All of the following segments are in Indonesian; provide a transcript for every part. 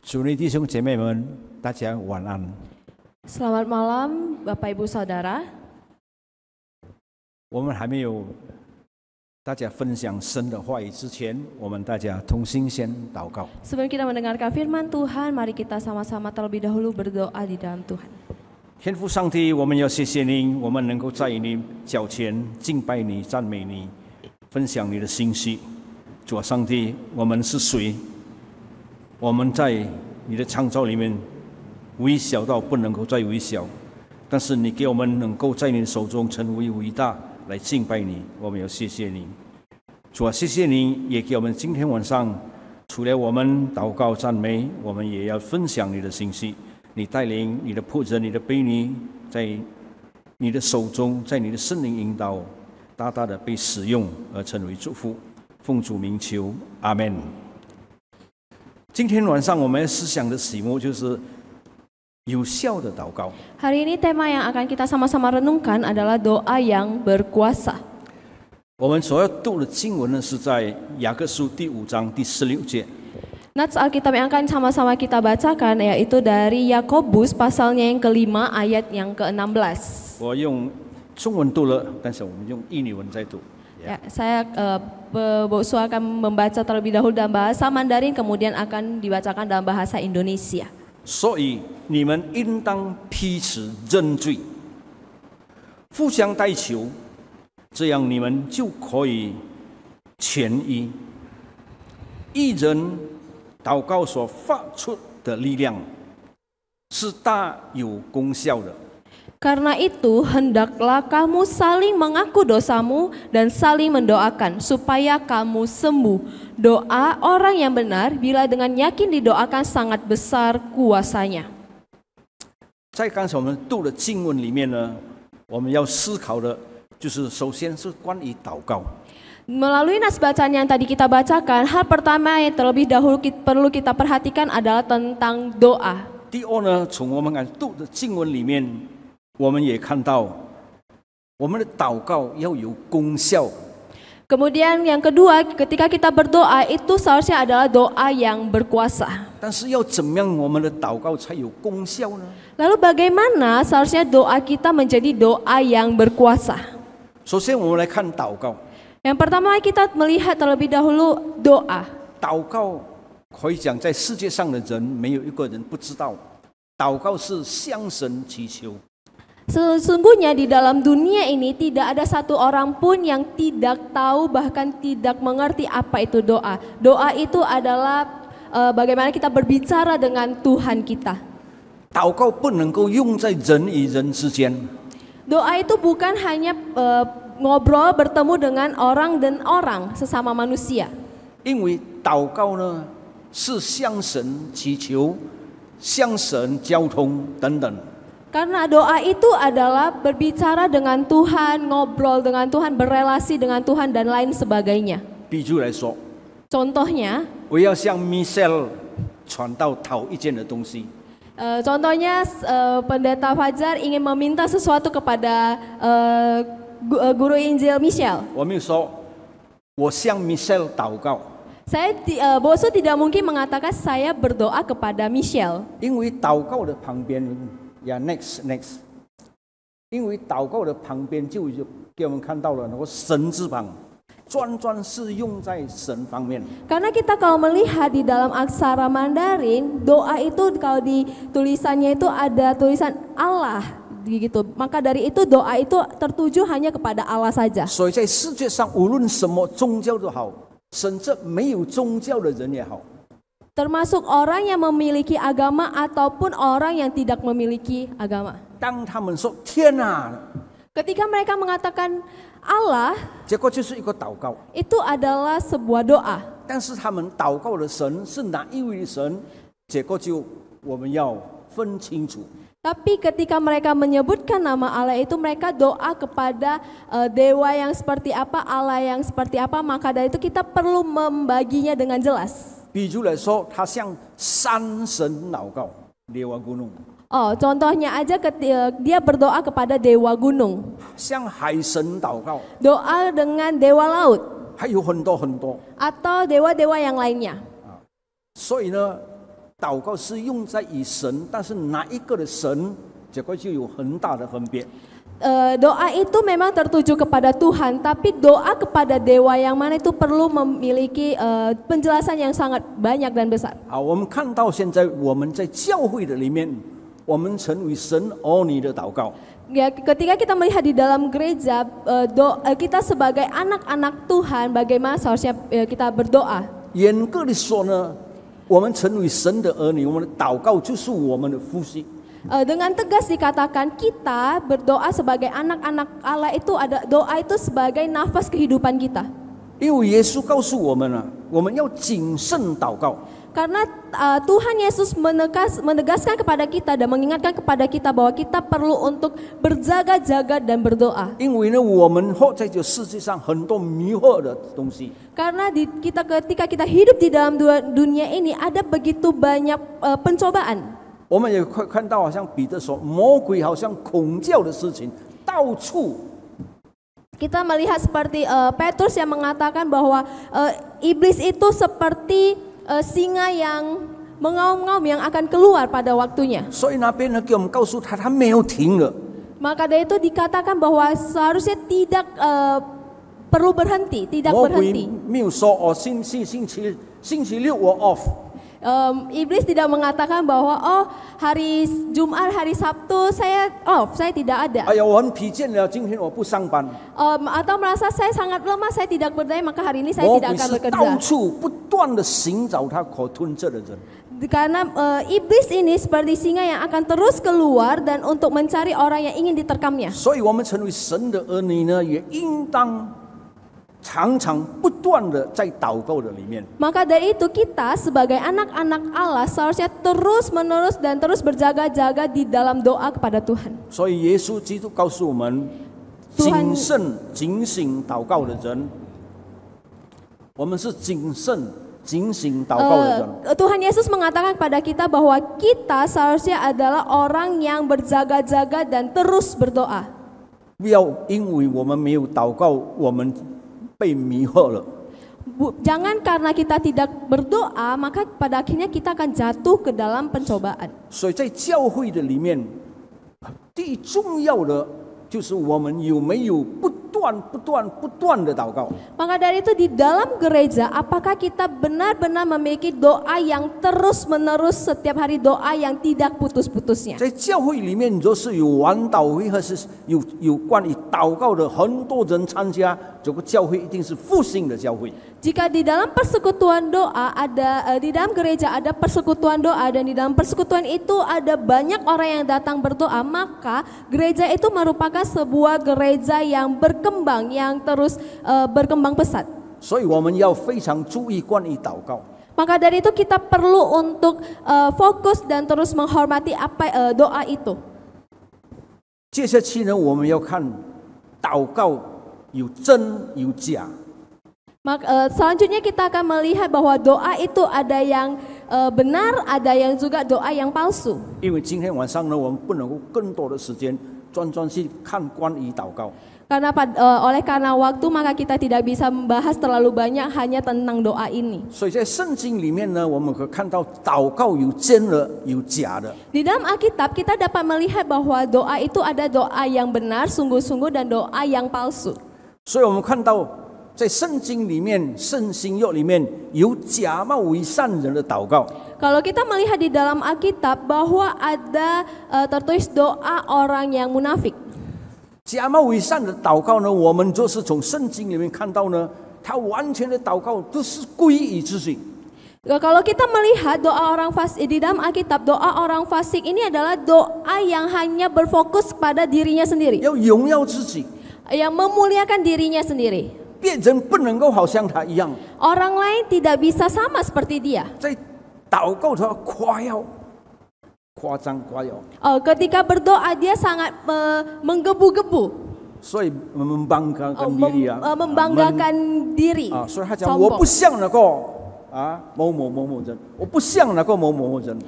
主内弟兄姐妹们，大家晚安。 Selamat malam Bapak Ibu Saudara. 我们还没有大家分享神的话语之前，我们大家同心先祷告。 Sebelum kita mendengarkan firman Tuhan, mari kita sama-sama terlebih dahulu berdoa di dalam Tuhan. 天父上帝，我们要谢谢你，我们能够在你脚前敬拜你、赞美你，分享你的信息。主啊，上帝，我们是谁？我们在你的创造里面微小到不能够再微小，但是你给我们能够在你的手中成为伟大，来敬拜你，我们要谢谢你。主啊，谢谢你，也给我们今天晚上除了我们祷告赞美，我们也要分享你的信息。你带领你的仆人、你的婢女，在你的手中，在你的圣灵引导，大大的被使用而成为祝福。奉主名求，阿们。今天晚上我们要思想的题目就是有效的祷告。 Hari ini tema yang akan kita sama-sama renungkan adalah doa yang berkuasa. 我们所要读的经文呢，是在雅各书第5章第16节。 Nats Alkitab yang akan sama-sama kita bacakan yaitu dari Yakobus pasalnya yang kelima ayat yang ke-16. 我用中文读了，但是我们用印尼文在读。 Ya, saya Bosu akan membaca terlebih dahulu dalam bahasa Mandarin, kemudian akan dibacakan dalam bahasa Indonesia. 所以你们应当彼此认罪，互相代求，这样你们就可以痊愈。一人祷告所发出的力量是大有功效的。 Karena itu, hendaklah kamu saling mengaku dosamu dan saling mendoakan supaya kamu sembuh. Doa orang yang benar bila dengan yakin didoakan sangat besar kuasanya. 在刚才我们读的经文里面呢，我们要思考的就是首先是关于祷告。 Melalui nas bacaan yang tadi kita bacakan, hal pertama yang terlebih dahulu perlu kita perhatikan adalah tentang doa. 第二呢，从我们读的经文里面，我们也看到我们的祷告要有功效。 Kemudian yang kedua, ketika kita berdoa itu seharusnya adalah doa yang berkuasa. 但是要怎么样我们的祷告才有功效呢？ Lalu bagaimana seharusnya doa kita menjadi doa yang berkuasa? 首先我们来看祷告。 Yang pertama kita melihat terlebih dahulu doa. 祷告可以讲在世界上的人没有一个人不知道，祷告是向神祈求。 Sesungguhnya di dalam dunia ini tidak ada satu orang pun yang tidak tahu bahkan tidak mengerti apa itu doa. Doa itu adalah bagaimana kita berbicara dengan Tuhan kita. 祷告不能够用在人与人之间， Doa itu bukan hanya ngobrol bertemu dengan orang dan orang sesama manusia. 因为祷告呢是向神祈求、向神交通等等。 Karena doa itu adalah berbicara dengan Tuhan, ngobrol dengan Tuhan, berelasi dengan Tuhan dan lain sebagainya. 比如来说， Contohnya, 我要向 Michelle 传到讨一件的东西， contohnya Pendeta Fajar ingin meminta sesuatu kepada Guru Injil Michelle. 我没有说我向 Michelle 祷告， Bosu tidak mungkin mengatakan saya berdoa kepada Michelle. 因为祷告的旁边呀 next， 因为祷告的旁边就给我们看到了那个神字旁，专是用在神方面。 Karena kita kalau melihat di dalam aksara Mandarin, doa itu kalau di tulisannya itu ada tulisan Allah gitu. Maka dari itu doa itu tertuju hanya kepada Allah saja. 所以在世界上无论什么宗教都好，甚至没有宗教的人也好， Termasuk orang yang memiliki agama ataupun orang yang tidak memiliki agama. 当他们说天啊， Ketika mereka mengatakan Allah, 结果就是一个祷告。 itu adalah sebuah doa. 但是他们祷告的神是哪一位神？结果就我们要分清楚。 Tapi ketika mereka menyebutkan nama Allah itu mereka doa kepada dewa yang seperti apa, Allah yang seperti apa, maka dari itu kita perlu membaginya dengan jelas. 比如来说，他向山神祷告，Dewa Gunung； Oh, contohnya aja dia berdoa kepada dewa gunung, 向海神祷告， doa dengan dewa laut, 还有很多很多。 atau dewa-dewa yang lainnya. 所以呢，祷告是用在与神，但是哪一个的神，这个就有很大的分别。Doa itu memang tertuju kepada Tuhan, tapi doa kepada dewa yang mana itu perlu memiliki penjelasan yang sangat banyak dan besar. 好，我们看到现在我们在教会的里面，我们成为神儿女的祷告。Ya, ketika kita melihat di dalam gereja, kita sebagai anak-anak Tuhan, bagaimana seharusnya kita berdoa. 严格的说呢，我们成为神的儿女，我们的祷告就是我们的呼吸。Dengan tegas dikatakan kita berdoa sebagai anak-anak Allah itu ada doa itu sebagai nafas kehidupan kita. 因为耶稣告诉我们了，我们要谨慎祷告。 Karena Tuhan Yesus menegaskan kepada kita dan mengingatkan kepada kita bahwa kita perlu untuk berjaga-jaga dan berdoa. 因为呢，我们活在这世界上很多迷惑的东西。 Karena ketika kita hidup di dalam dunia ini ada begitu banyak pencobaan. 我们也会看到，好像彼得说，魔鬼好像恐叫的事情到处。 Kita melihat seperti Petrus yang mengatakan bahwa iblis itu seperti singa yang mengaum-ngaum yang akan keluar pada waktunya. 所以那边呢，给我们告诉他，他没有停了。 Maka dari itu dikatakan bahwa seharusnya tidak perlu berhenti, tidak 魔鬼 berhenti. 没有说哦，星期六我 off。 Iblis tidak mengatakan bahwa hari Jumat, hari Sabtu saya off, saya tidak ada. 哎呀，我很疲倦了，今天我不上班。 Atau merasa saya sangat lemah, saya tidak berdaya, maka hari ini saya 魔 tidak 鬼 akan 是 bekerja. 到处不断的寻找他可吞噬的人。 Karena iblis ini seperti singa yang akan terus keluar dan untuk mencari orang yang ingin diterkamnya. 所以我们成为神的儿女呢，也应当常常不断的在祷告的里面。 Maka dari itu kita sebagai anak-anak Allah seharusnya terus-menerus dan terus berjaga-jaga di dalam doa kepada Tuhan. 所以耶稣基督告诉我们， Tuhan 谨慎警醒祷告的人，我们是谨慎警醒祷告的人。 Tuhan Yesus mengatakan kepada kita bahwa kita seharusnya adalah orang yang berjaga-jaga dan terus berdoa. 不要因为我们没有祷告，我们被迷惑了。 Jangan karena kita tidak berdoa, maka pada akhirnya kita akan jatuh ke dalam pencobaan. 所以在教会的里面，最重要的就是我们有没有不断的祷告。 Maka dari itu di dalam gereja, apakah kita benar-benar memiliki doa yang terus-menerus setiap hari, doa yang tidak putus-putusnya? 在教会里面，若是有晚祷会，或是有关于祷告的，很多人参加，这个教会一定是复兴的教会。 Jika di dalam persekutuan doa di dalam gereja ada persekutuan doa dan di dalam persekutuan itu ada banyak orang yang datang berdoa, maka gereja itu merupakan sebuah gereja yang berkembang, yang terus berkembang pesat. 所以我们要非常注意关于祷告。 Maka dari itu kita perlu untuk fokus dan terus menghormati apa doa itu. 接下去呢，我们要看祷告有真有假。 Selanjutnya kita akan melihat bahwa doa itu ada yang benar, ada yang juga doa yang palsu. 因为今天晚上呢，我们不能够更多的时间专去看关于祷告。 Karena oleh karena waktu maka kita tidak bisa membahas terlalu banyak hanya tentang doa ini. 所以在圣经里面呢，我们可以看到祷告有真的，有假的。 Di dalam Alkitab kita dapat melihat bahwa doa itu ada doa yang benar, sungguh-sungguh dan doa yang palsu. 所以我们看到在圣经里面，圣经约里面有假冒为善人的祷告。 Kalau kita melihat di dalam Alkitab bahwa ada tertulis doa orang yang munafik. 假冒为善的祷告呢，我们就是从圣经里面看到呢，他完全的祷告都是归于自己。 Kalau kita melihat doa orang fasik di dalam Alkitab, doa orang fasik ini adalah doa yang hanya berfokus pada dirinya sendiri, 要荣耀自己， yang memuliakan dirinya sendiri. 别人不能够好像他一样， Orang lain tidak bisa sama seperti dia. 在祷告的时候夸耀、夸张、夸耀， Ketika berdoa dia sangat menggebu-gebu, 所以membanggakan diri啊， membanggakan diri, 所以他讲我不 sombong. 像那个某某人，我不像那个某某人。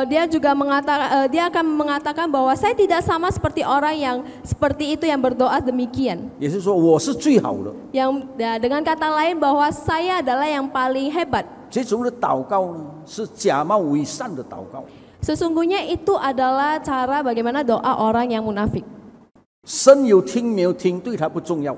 Dia juga mengatakan, dia akan mengatakan bahwa saya tidak sama seperti orang yang seperti itu yang berdoa demikian. 也就是说我是最好的。 Yang dengan kata lain bahwa saya adalah yang paling hebat. 这种的祷告呢，是假冒伪善的祷告。 Sesungguhnya itu adalah cara bagaimana doa orang yang munafik. 神有听没有听，对他不重要。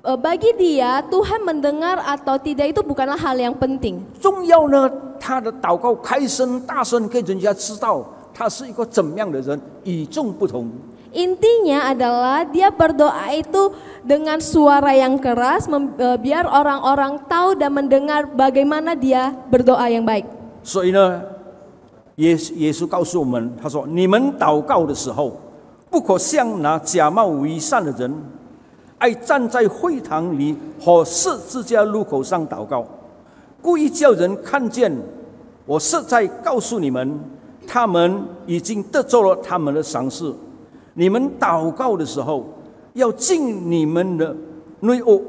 Bagi dia Tuhan mendengar atau tidak itu bukanlah hal yang penting. 重要呢，他的祷告开声大声，给人家知道他是一个怎么样的人，与众不同。 Intinya adalah dia berdoa itu dengan suara yang keras, biar orang-orang tahu dan mendengar bagaimana dia berdoa yang baik. 所以呢，耶稣告诉我们，他说：“你们祷告的时候，不可像那假冒伪善的人，爱站在会堂里和十字架路口上祷告，故意叫人看见。我实在告诉你们，他们已经得着了他们的赏赐。你们祷告的时候，要进你们的内屋，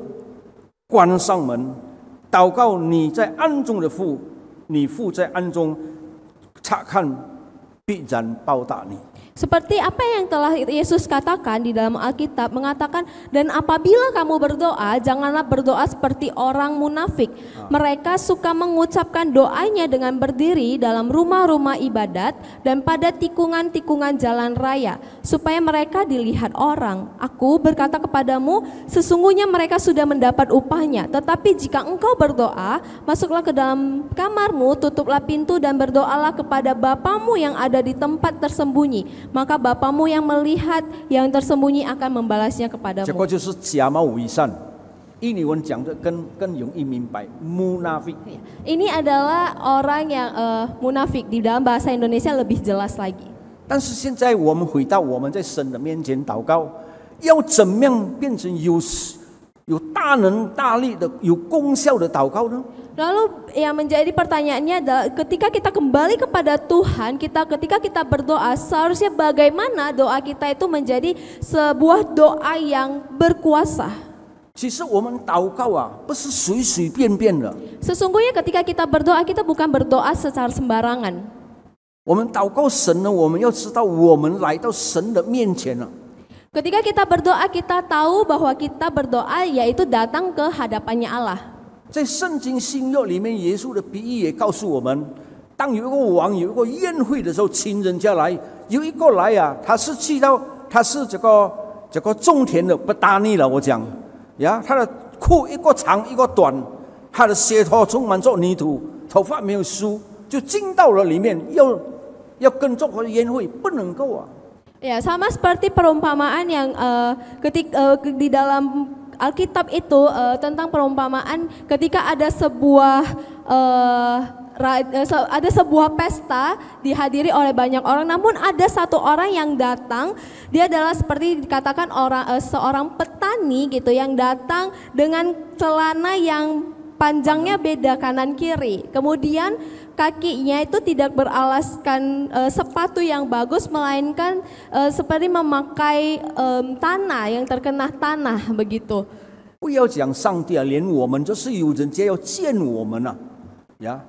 关上门，祷告你在暗中的父，你父在暗中察看，必然报答你。” Seperti apa yang telah Yesus katakan di dalam Alkitab, mengatakan, dan apabila kamu berdoa, janganlah berdoa seperti orang munafik. Mereka suka mengucapkan doanya dengan berdiri dalam rumah-rumah ibadat dan pada tikungan-tikungan jalan raya, supaya mereka dilihat orang. Aku berkata kepadamu, sesungguhnya mereka sudah mendapat upahnya. Tetapi jika engkau berdoa, masuklah ke dalam kamarmu, tutuplah pintu dan berdoalah kepada Bapamu yang ada di tempat tersembunyi. Maka Bapamu yang melihat yang tersembunyi akan membalasnya kepadamu. 这个就是假冒伪善。印尼文讲的更容易明白 ，munafik。 Ini adalah orang yang munafik, di dalam bahasa Indonesia lebih jelas lagi. 但是现在我们回到我们在神的面前祷告，要怎么样变成有大能大力的、有功效的祷告呢？ Lalu yang menjadi pertanyaannya adalah ketika kita kembali kepada Tuhan, ketika kita berdoa, seharusnya bagaimana doa kita itu menjadi sebuah doa yang berkuasa. 其实我们祷告啊，不是随随便便的。 Sesungguhnya ketika kita berdoa, kita bukan berdoa secara sembarangan. 我们祷告神呢，我们要知道我们来到神的面前了。 Ketika kita berdoa, kita tahu bahwa kita berdoa yaitu datang ke hadapannya Allah. 在圣经新约里面，耶稣的比喻也告诉我们，当有一个王有一个宴会的时候，请人家来，有一个来啊，他是这个种田的，不大逆了。我讲呀，他的裤一个长一个短，他的鞋头充满着泥土，头发没有梳，就进到了里面，要跟着宴会，不能够啊。 Ya, sama seperti perumpamaan yang di dalam Alkitab itu tentang perumpamaan ketika ada sebuah pesta dihadiri oleh banyak orang, namun ada satu orang yang datang, dia adalah seperti dikatakan seorang petani gitu yang datang dengan celana yang panjangnya beda kanan kiri, kemudian kakinya itu tidak beralaskan sepatu yang bagus, melainkan seperti memakai tanah yang terkena tanah begitu. 不要讲上帝啊，连我们就是有人家要见我们啊，呀。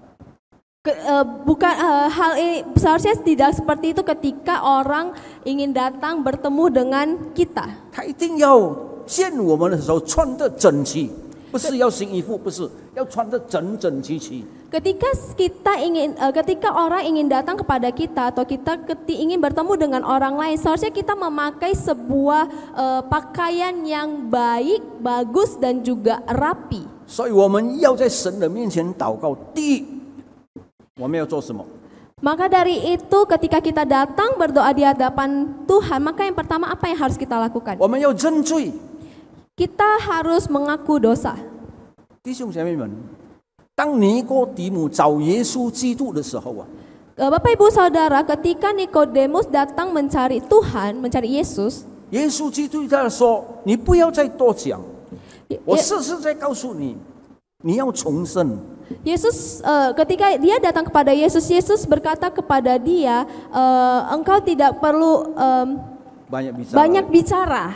Bukan hal ini seharusnya tidak seperti itu ketika orang ingin datang bertemu dengan kita. 他一定要见我们的时候穿得整齐，不是要新衣服，不是要穿得整整齐齐。 Ketika orang ingin datang kepada kita atau kita ingin bertemu dengan orang lain, seharusnya kita memakai sebuah pakaian yang baik, bagus dan juga rapi. 所以我们要在神的面前祷告。第一，我们要做什么？ Maka dari itu ketika kita datang berdoa di hadapan Tuhan, maka yang pertama apa yang harus kita lakukan? 我们要认罪。 Kita harus mengaku dosa. 弟兄姐妹们，当尼哥底母找耶稣基督的时候啊， Bapak Ibu Saudara, ketika Nikodemus datang mencari Tuhan, mencari Yesus, 耶稣基督在说：“你不要再多讲，我实实在告诉你，你要重生。” Yesus ketika dia datang kepada Yesus, Yesus berkata kepada dia, engkau tidak perlu banyak bicara,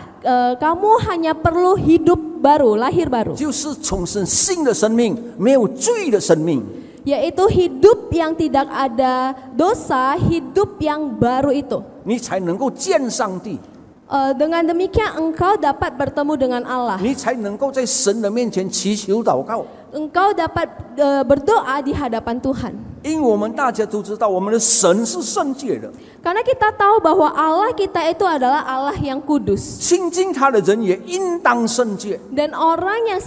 kamu hanya perlu hidup baru, lahir baru. 就是重生新的生命，没有罪的生命。 Yaitu hidup yang tidak ada dosa, hidup yang baru itu. 你才能够见上帝。Dengan demikian engkau dapat bertemu dengan Allah. 你才能够在神的面前祈求祷告。 Engkau dapat berdoa di hadapan Tuhan. 因为我们大家都知道，我们的神是圣洁的， Karena kita tahu bahwa Allah kita itu adalah Allah yang kudus. 亲近他的人也应当圣洁。 Dan orang yang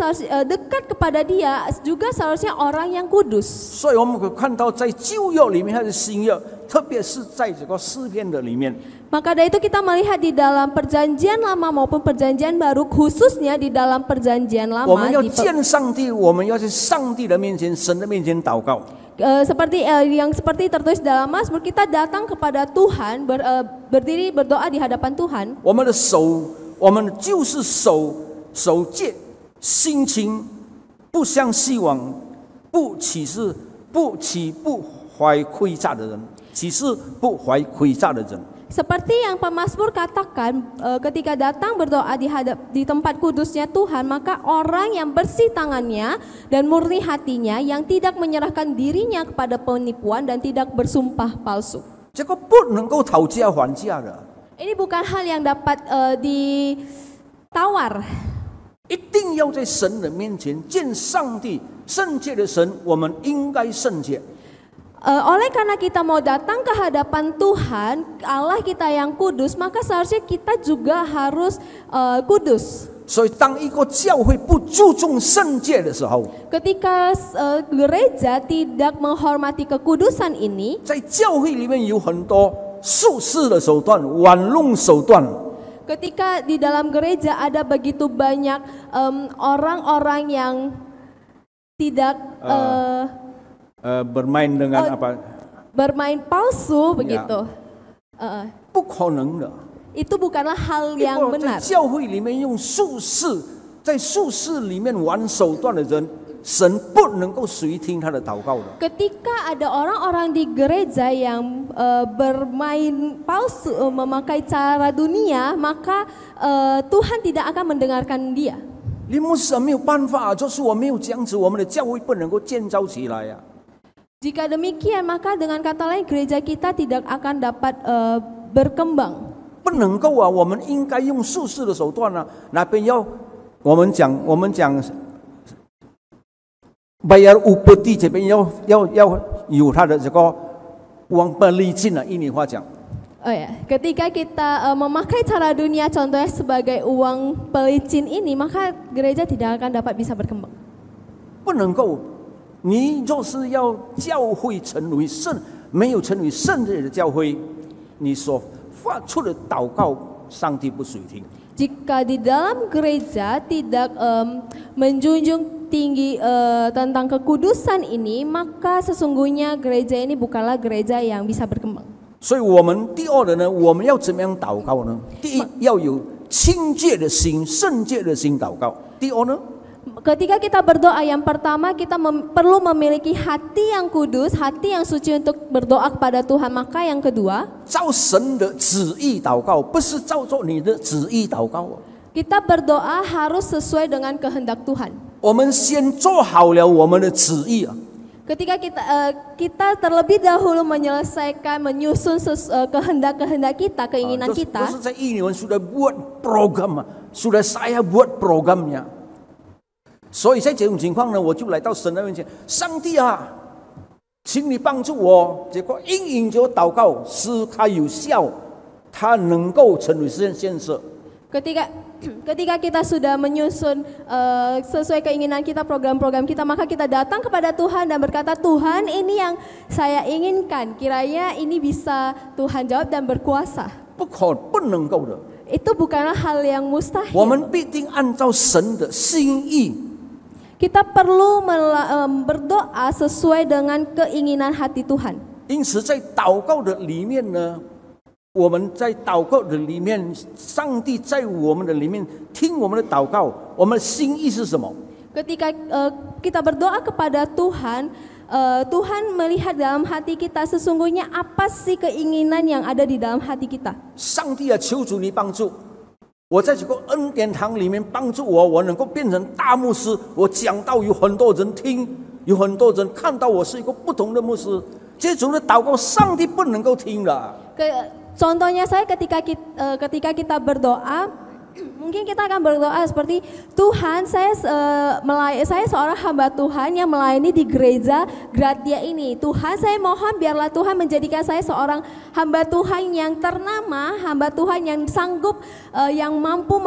dekat kepada Dia juga seharusnya orang yang kudus. 所以我们可以看到，在旧约里面还是新约，特别是在这个诗篇的里面， Maka dari itu kita melihat di dalam perjanjian lama maupun perjanjian baru, khususnya di dalam perjanjian 我们 lama 要 di 见上帝，我们要在上帝的面前、神的面前祷告。 seperti yang seperti tertulis dalam Mazmur, kita datang kepada Tuhan, berdiri berdoa di hadapan Tuhan. 我们的手，我们就是守戒，心情不像希望，不岂不怀亏诈的人，岂是不怀亏诈的人。 Seperti yang pemazmur katakan, ketika datang berdoa di tempat kudusnya Tuhan, maka orang yang bersih tangannya dan murni hatinya, yang tidak menyerahkan dirinya kepada penipuan dan tidak bersumpah palsu. 这个不能够讨价还价的， Ini bukan hal yang dapat ditawar. 一定要在神的面前见上帝，圣洁的神，我们应该圣洁。 Oleh karena kita mau datang ke hadapan Tuhan, Allah kita yang kudus, maka seharusnya kita juga harus kudus. 所以，当一个教会不注重圣洁的时候， Ketika gereja tidak menghormati kekudusan ini, 在教会里面有很多术士的手段、玩弄手段。 ketika di dalam gereja ada begitu banyak orang-orang yang tidak bermain dengan apa？ bermain palsu begitu. 不可能的。 Itu bukanlah hal 一 yang 个在 benar. 教会里面用术士，在术士里面玩手段的人，神不能够随听他的祷告的。 Ketika ada orang-orang di gereja yang bermain palsu, memakai cara dunia, maka Tuhan tidak akan mendengarkan dia. 林牧师没有办法，就是我没有这样子，我们的教会不能够建造起来呀。 Jika demikian, maka dengan kata lain gereja kita tidak akan dapat berkembang. 不能够啊，我们应该用术士的手段啊，那边要我们讲bayar upeti 这边要有他的这个uang pelicin啊，印尼话讲。 Oh ya, ketika kita memakai cara dunia contohnya sebagai uang pelicin ini, maka gereja tidak akan dapat bisa berkembang. 不能够，你若是要教会成为圣，没有成为圣洁的教会，你所发出的祷告，上帝不垂听。 Jika di dalam gereja tidak menjunjung tinggi tentang kekudusan ini, maka sesungguhnya gereja ini bukanlah gereja yang bisa berkembang. 所以，我们第二的呢，我们要怎么样祷告呢？第一，要有清洁的心、圣洁的心祷告。第二呢， Ketika kita berdoa, yang pertama kita perlu memiliki hati yang kudus, hati yang suci untuk berdoa kepada Tuhan. Maka yang kedua, 照神的旨意祷告，不是照着你的旨意祷告。 kita berdoa harus sesuai dengan kehendak Tuhan. 我们先做好了我们的旨意啊。 Ketika kita terlebih dahulu menyusun kehendak kita, keinginan 都 kita, 是在印尼文 sudah buat program 啊，sudah saya buat programnya。所以在这种情况呢，我就来到神的面前，上帝啊，请你帮助我。结果应着祷告，使它有效，它能够成为现实。 Ketika kita sudah menyusun sesuai keinginan kita, program-program kita, maka kita datang kepada Tuhan dan berkata, Tuhan, ini yang saya inginkan, kiranya ini bisa Tuhan jawab dan berkuasa. 不能够的。 Itu bukanlah hal yang 我 mustahil. 们必定按照神的心意。 Kita perlu berdoa sesuai dengan keinginan hati Tuhan. 因此，在祷告的里面呢，我们在祷告的里面，上帝在我们的里面听我们的祷告，我们的心意是什么？ Ketika kita berdoa kepada Tuhan, Tuhan melihat dalam hati kita sesungguhnya apa sih keinginan yang ada di dalam hati kita. 上帝啊，求主你帮助我，在这个恩典堂里面帮助我，我能够变成大牧师。我讲道有很多人听，有很多人看到我是一个不同的牧师。这种的祷告，上帝不能够听的。Contohnya ketika kita berdoa, mungkin kita akan berdoa seperti, Tuhan, saya seorang hamba Tuhan yang melayani di gereja Gratia ini. Tuhan, saya mohon biarlah Tuhan menjadikan saya seorang hamba Tuhan yang ternama, hamba Tuhan yang sanggup, yang mampu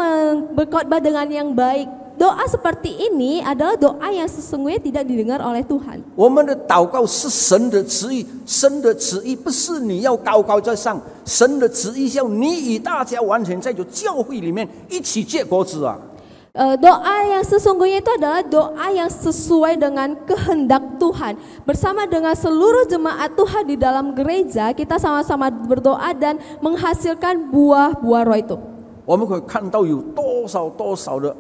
berkhotbah dengan yang baik. Doa seperti ini adalah doa yang sesungguhnya tidak didengar oleh Tuhan. 我们的祷告是神的旨意，神的旨意不是你要高高在上，神的旨意要你与大家完全在教会里面一起结果子啊。 Doa yang sesungguhnya itu adalah doa yang sesuai dengan kehendak Tuhan. Bersama dengan seluruh jemaat Tuhan di dalam gereja, kita sama-sama berdoa dan menghasilkan buah-buah roh itu. 我们可以看到有多少的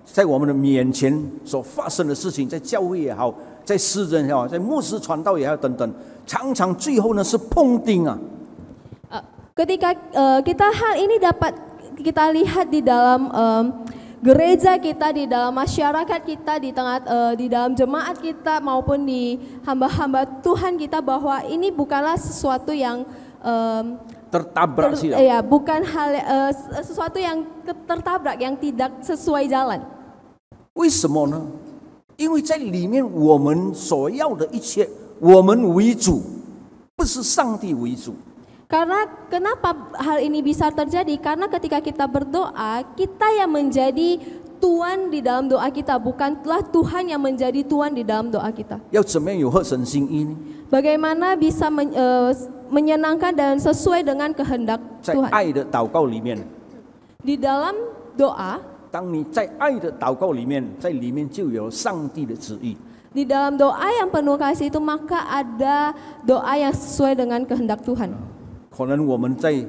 在我们的面前所发生的事情，在教会也好，在私人也好，在牧师传道也好等等，常常最后呢是碰钉啊。 Ketika kita hal ini dapat kita lihat di dalam gereja kita, di dalam masyarakat kita, di dalam jemaat kita maupun di hamba-hamba Tuhan kita, bahwa ini bukanlah sesuatu yang tertabrak sih. Ya, bukan sesuatu yang tertabrak, yang tidak sesuai jalan. 为什么呢？因为在里面我们所要的一切，我们为主，不是上帝为主。 Karena kenapa hal ini bisa terjadi? Karena ketika kita berdoa, kita yang menjadi Tuhan di dalam doa kita, bukanlah Tuhan yang menjadi Tuhan di dalam doa kita. 要怎么样有合神心意呢？ Bagaimana bisa menyenangkan dan sesuai dengan kehendak 在 Tuhan? 爱的祷告里面， Di dalam doa, 当你在爱的祷告里面，在里面就有上帝的旨意。 di dalam doa yang penuh kasih itu, maka ada doa yang sesuai dengan kehendak Tuhan. 可能我们在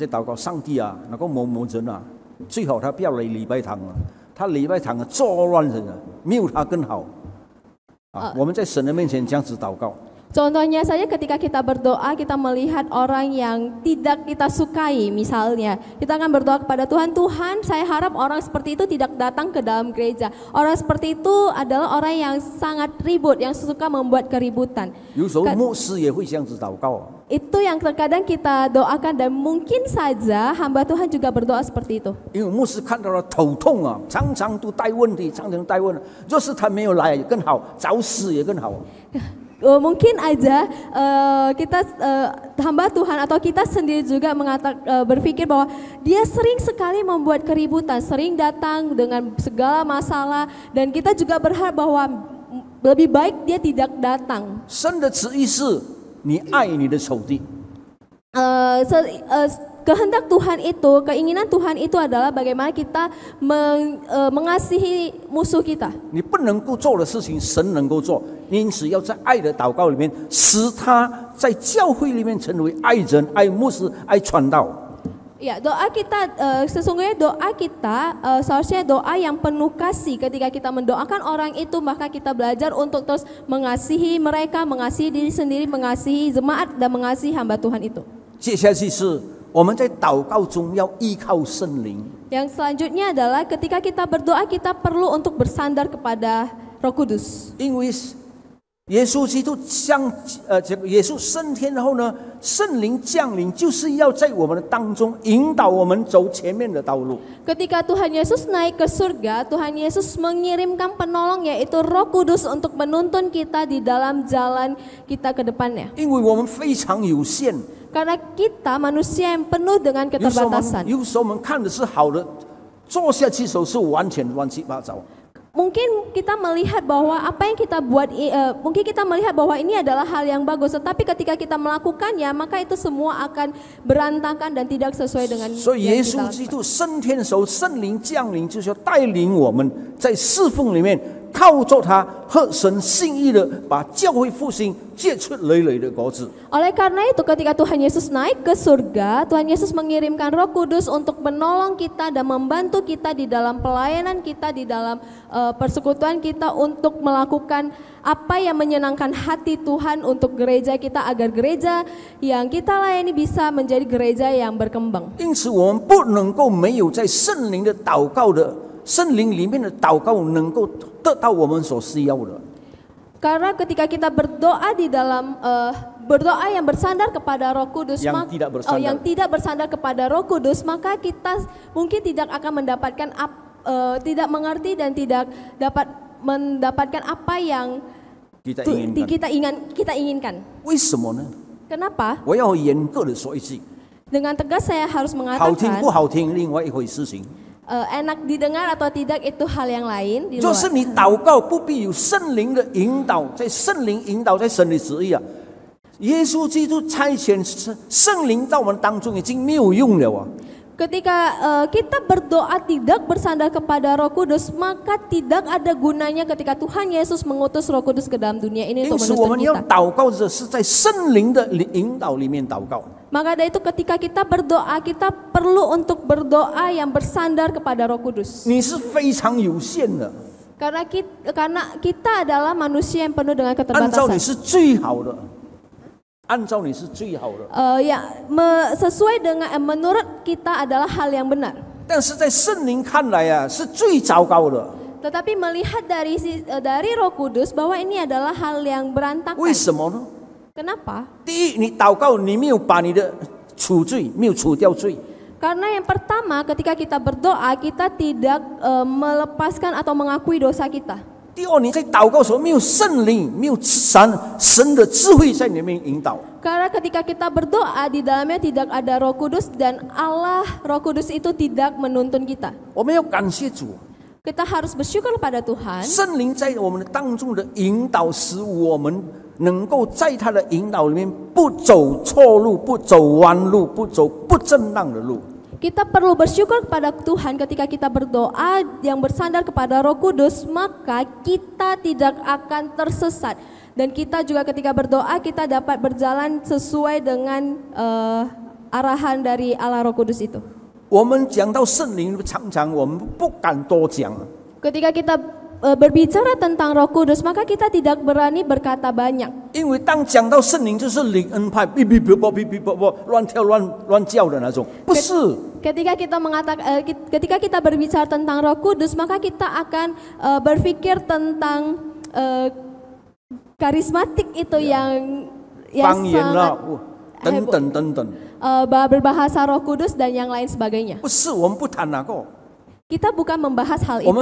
祷告，上帝啊，那个某某人啊，最好他不要来礼拜堂了，他礼拜堂作乱人啊，没有他更好。我们在神的面前这样子祷告。 Contohnya saja ketika kita berdoa, kita melihat orang yang tidak kita sukai, misalnya kita akan berdoa kepada Tuhan, Tuhan, saya harap orang seperti itu tidak datang ke dalam gereja. Orang seperti itu adalah orang yang sangat ribut, yang suka membuat keributan. 有时候牧师也会这样子祷告。 Itu yang terkadang kita doakan, dan mungkin saja hamba Tuhan juga berdoa seperti itu. 因为牧师看到了头痛啊，常常都带问题，若是他没有来更好，早死也更好。 Mungkin aja kita hamba Tuhan atau kita sendiri juga berpikir bahwa dia sering sekali membuat keributan, sering datang dengan segala masalah, dan kita juga berharap bahwa lebih baik dia tidak datang. 神的旨意是你爱你的仇敌。 Kehendak Tuhan itu, keinginan Tuhan itu adalah bagaimana kita mengasihi musuh kita. 你不能够做的事情，神能够做，因此要在爱的祷告里面，使他在教会里面成为爱人、爱牧师、爱传道。 Ya, doa kita sesungguhnya doa kita seharusnya doa yang penuh kasih. Ketika kita mendoakan orang itu, maka kita belajar untuk terus mengasihi mereka, mengasihi diri sendiri, mengasihi jemaat, dan mengasihi hamba Tuhan itu. 接下去是我们在祷告中要依靠圣灵。 Yang selanjutnya adalah ketika kita berdoa, kita perlu untuk bersandar kepada Roh Kudus. 因为耶稣基督耶稣升天后呢，圣灵降临，就是要在我们的当中引导我们走前面的道路。 Ketika Tuhan Yesus naik ke surga, Tuhan Yesus mengirimkan penolong, yaitu Roh Kudus, untuk menuntun kita di dalam jalan kita ke depannya. 因为我们非常有限， Karena kita manusia yang penuh dengan 有时候 keterbatasan. 我们看的是好的，做下去时候是完全乱七八糟。 Mungkin kita melihat bahwa apa yang kita buat, mungkin kita melihat bahwa ini adalah hal yang bagus, tetapi ketika kita melakukannya, maka itu semua akan berantakan dan tidak sesuai dengan 所以 yang 耶 kita 稣 lakukan. 基督升天的时候，圣灵降临，就是要带领我们在侍奉里面，靠着他合神心意的，把教会复兴结出累累的果子。 Oleh karena itu, ketika Tuhan Yesus naik ke surga, Tuhan Yesus mengirimkan Roh Kudus untuk menolong kita dan membantu kita di dalam pelayanan kita, di dalam persekutuan kita, untuk melakukan apa yang menyenangkan hati Tuhan untuk gereja kita, agar gereja yang kita layani bisa menjadi gereja yang berkembang. 因此，我们不能够没有在圣灵的祷告的圣灵里面的祷告，能够得到我们所需要的。Karena ketika kita berdoa di dalam berdoa yang bersandar kepada Roh Kudus, yang tidak bersandar kepada Roh Kudus, maka kita mungkin tidak akan mendapatkan tidak mengerti dan tidak dapat mendapatkan apa yang kita inginkan. Kenapa? Dengan tegas saya harus mengatakan, enak didengar atau tidak itu hal yang lain di luar. Ketika kita berdoa tidak bersandar kepada Roh Kudus, maka tidak ada gunanya ketika Tuhan Yesus mengutus Roh Kudus ke dalam dunia ini untuk menuntun kita. Maka dari itu ketika kita berdoa, kita perlu untuk berdoa yang bersandar kepada Roh Kudus. Karena kita adalah manusia yang penuh dengan keterbatasan. Sesuai dengan menurut kita adalah hal yang benar. Tetapi melihat dari Roh Kudus bahwa ini adalah hal yang berantakan. Kenapa? Karena yang pertama, ketika kita berdoa, kita tidak melepaskan atau mengakui dosa kita. Karena ketika kita berdoa, di dalamnya tidak ada Roh Kudus dan Roh Kudus itu tidak menuntun kita. Kita harus bersyukur kepada Tuhan. Kita perlu bersyukur kepada Tuhan ketika kita berdoa yang bersandar kepada Roh Kudus, maka kita tidak akan tersesat. Dan kita juga ketika berdoa kita dapat berjalan sesuai dengan arahan dari Allah Roh Kudus itu. Ketika kita berbicara tentang Roh Kudus, maka kita tidak berani berkata banyak. Ketika kita berbicara tentang Roh Kudus, maka kita akan berpikir tentang karismatik itu yang sangat berbahasa Roh Kudus dan yang lain sebagainya. Kita bukan membahas hal itu.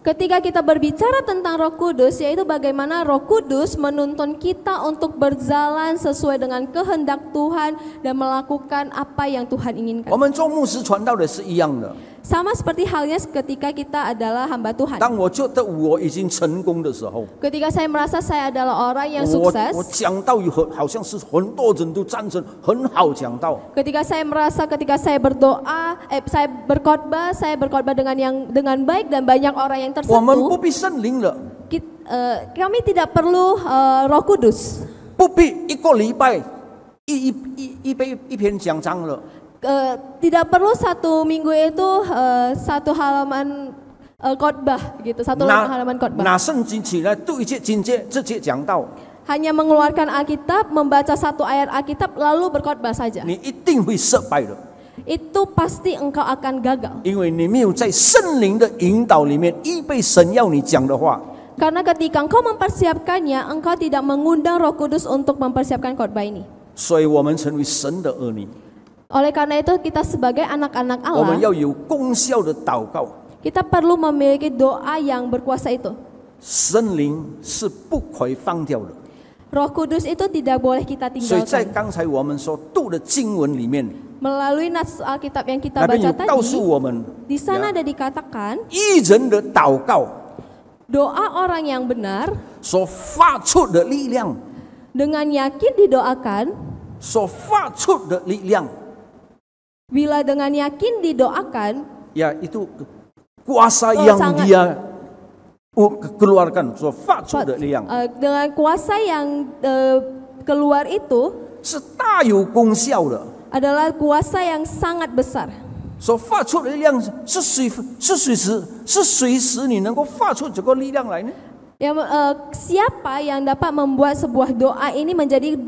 Ketika kita berbicara tentang Roh Kudus, yaitu bagaimana Roh Kudus menuntun kita untuk berjalan sesuai dengan kehendak Tuhan dan melakukan apa yang Tuhan inginkan. Sama seperti halnya ketika kita adalah hamba Tuhan. Ketika saya merasa saya adalah orang yang sukses, ketika saya berdoa, saya berkhotbah dengan baik dan banyak orang yang tersentuh, kami tidak perlu Roh Kudus. Tidak perlu satu minggu itu satu halaman khotbah gitu, satu halaman khotbah. Hanya mengeluarkan Alkitab, membaca satu ayat Alkitab lalu berkhotbah saja. Itu pasti engkau akan gagal. Karena ketika engkau mempersiapkannya, engkau tidak mengundang Roh Kudus untuk mempersiapkan khotbah ini. Oleh karena itu kita sebagai anak-anak Allah, kita perlu memiliki doa yang berkuasa itu. Roh Kudus itu tidak boleh kita tinggalkan. Melalui nas Alkitab yang kita baca tadi, di sana ada dikatakan, doa orang yang benar dengan yakin didoakan. Bila dengan yakin didoakan, itu kuasa yang dia keluarkan, dengan kuasa yang keluar itu adalah kuasa yang sangat besar. Siapa yang dapat membuat sebuah doa ini menjadi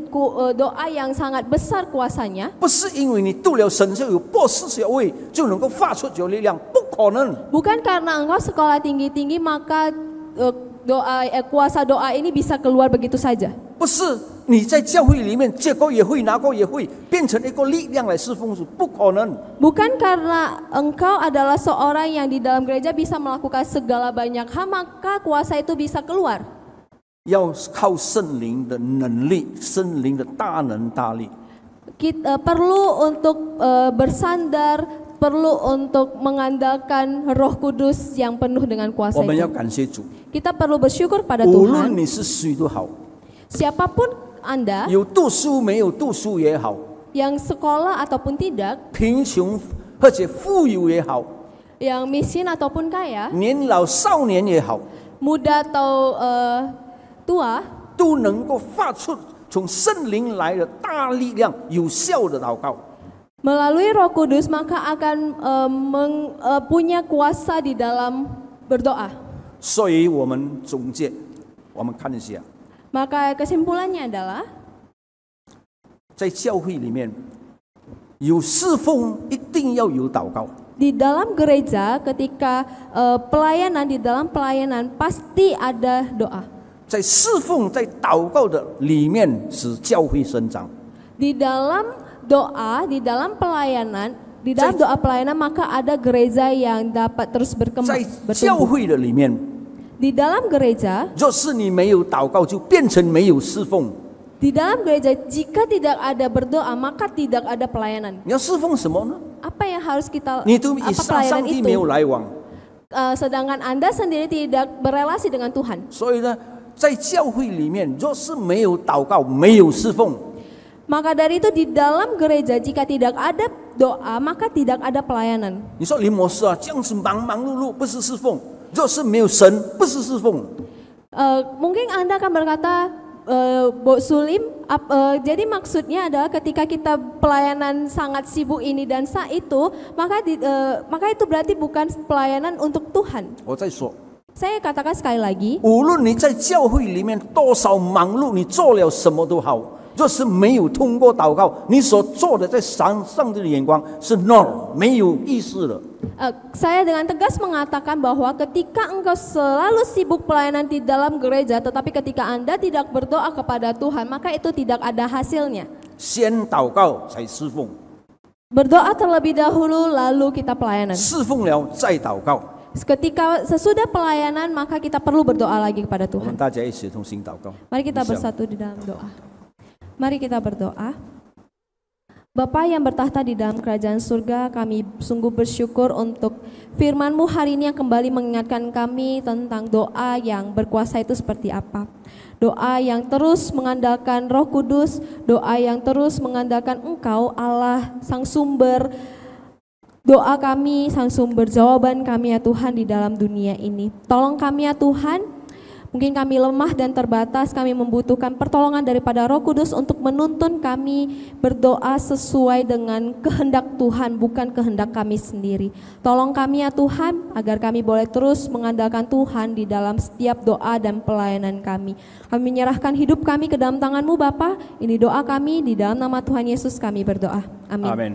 doa yang sangat besar kuasanya? 不是因为你读了神就有博士学位就能够发出有力量，不可能。 Bukan karena engkau sekolah tinggi-tinggi maka kuasa doa ini bisa keluar begitu saja. 不是你在教会里面接过也会拿过也会变成一个力量来侍奉主，不可能。 Bukan karena engkau adalah seorang yang di dalam gereja bisa melakukan segala banyak hal maka kuasa itu bisa keluar. 要靠圣灵的能力，圣灵的大能大力。 Kita perlu untuk bersandar, perlu untuk mengandalkan Roh Kudus yang penuh dengan kuasa 我们要 itu. 感谢主， Kita perlu bersyukur pada 无论 Tuhan. 你是谁都好， Siapapun Anda 有读书没有读书也好， yang sekolah ataupun tidak, 贫穷或者富有也好， yang miskin ataupun kaya, 年老少年也好， muda atau tua, 都能够发出从圣灵来的大力量、有效的祷告。 melalui Roh Kudus maka akan punya kuasa di dalam berdoa. 所以我们总结，我们看一下， Maka kesimpulannya adalah 在教会里面有侍奉，一定要有祷告。 di dalam gereja ketika di dalam pelayanan pasti ada doa. 在侍奉、在祷告的里面，使教会生长。 Di dalam doa, di dalam pelayanan, di dalam doa pelayanan maka ada gereja yang dapat terus 在 berkembang, 教 bertumbuh. 会的里面， Di dalam gereja, 若是你没有祷告，就变成没有侍奉。 di dalam gereja jika tidak ada berdoa maka tidak ada pelayanan. 你要侍奉什么呢？ Apa yang harus kita 你都与 apa 上 pelayanan 帝没有 itu? 来往， Sedangkan Anda sendiri tidak berelasi dengan Tuhan. 所以呢，在教会里面，若是没有祷告，没有侍奉， Maka dari itu di dalam gereja jika tidak ada doa maka tidak ada pelayanan. 你说林牧师啊，这样子忙忙碌碌不是侍奉，若是没有神，不是侍奉。 Mungkin Anda akan berkata, Bo Sulim, jadi maksudnya adalah ketika kita pelayanan sangat sibuk ini dan itu, maka itu berarti bukan pelayanan untuk Tuhan. 我再说， Saya katakan sekali lagi, 无论你在教会里面多少忙碌，你做了什么都好，若是没有通过祷告，你所做的在上帝的眼光是 no 没有意思的。 saya dengan tegas mengatakan bahwa ketika engkau selalu sibuk pelayanan di dalam gereja, tetapi ketika Anda tidak berdoa kepada Tuhan, maka itu tidak ada hasilnya. 先祷告才侍奉， Berdoa terlebih dahulu, lalu kita pelayanan. 侍奉了再祷告。 Ketika sesudah pelayanan, maka kita perlu berdoa lagi kepada 我们 Tuhan. 大家一起同心祷告。 Mari kita bersatu di dalam doa. Mari kita berdoa. Bapa yang bertahta di dalam kerajaan surga, kami sungguh bersyukur untuk firman-Mu hari ini yang kembali mengingatkan kami tentang doa yang berkuasa itu seperti apa. Doa yang terus mengandalkan Roh Kudus, doa yang terus mengandalkan Engkau Allah Sang Sumber doa kami, Sang Sumber jawaban kami ya Tuhan di dalam dunia ini. Tolong kami ya Tuhan. Mungkin kami lemah dan terbatas, kami membutuhkan pertolongan daripada Roh Kudus untuk menuntun kami berdoa sesuai dengan kehendak Tuhan, bukan kehendak kami sendiri. Tolong kami ya Tuhan, agar kami boleh terus mengandalkan Tuhan di dalam setiap doa dan pelayanan kami. Kami menyerahkan hidup kami ke dalam tangan-Mu Bapa. Ini doa kami, di dalam nama Tuhan Yesus kami berdoa. Amin. Amin.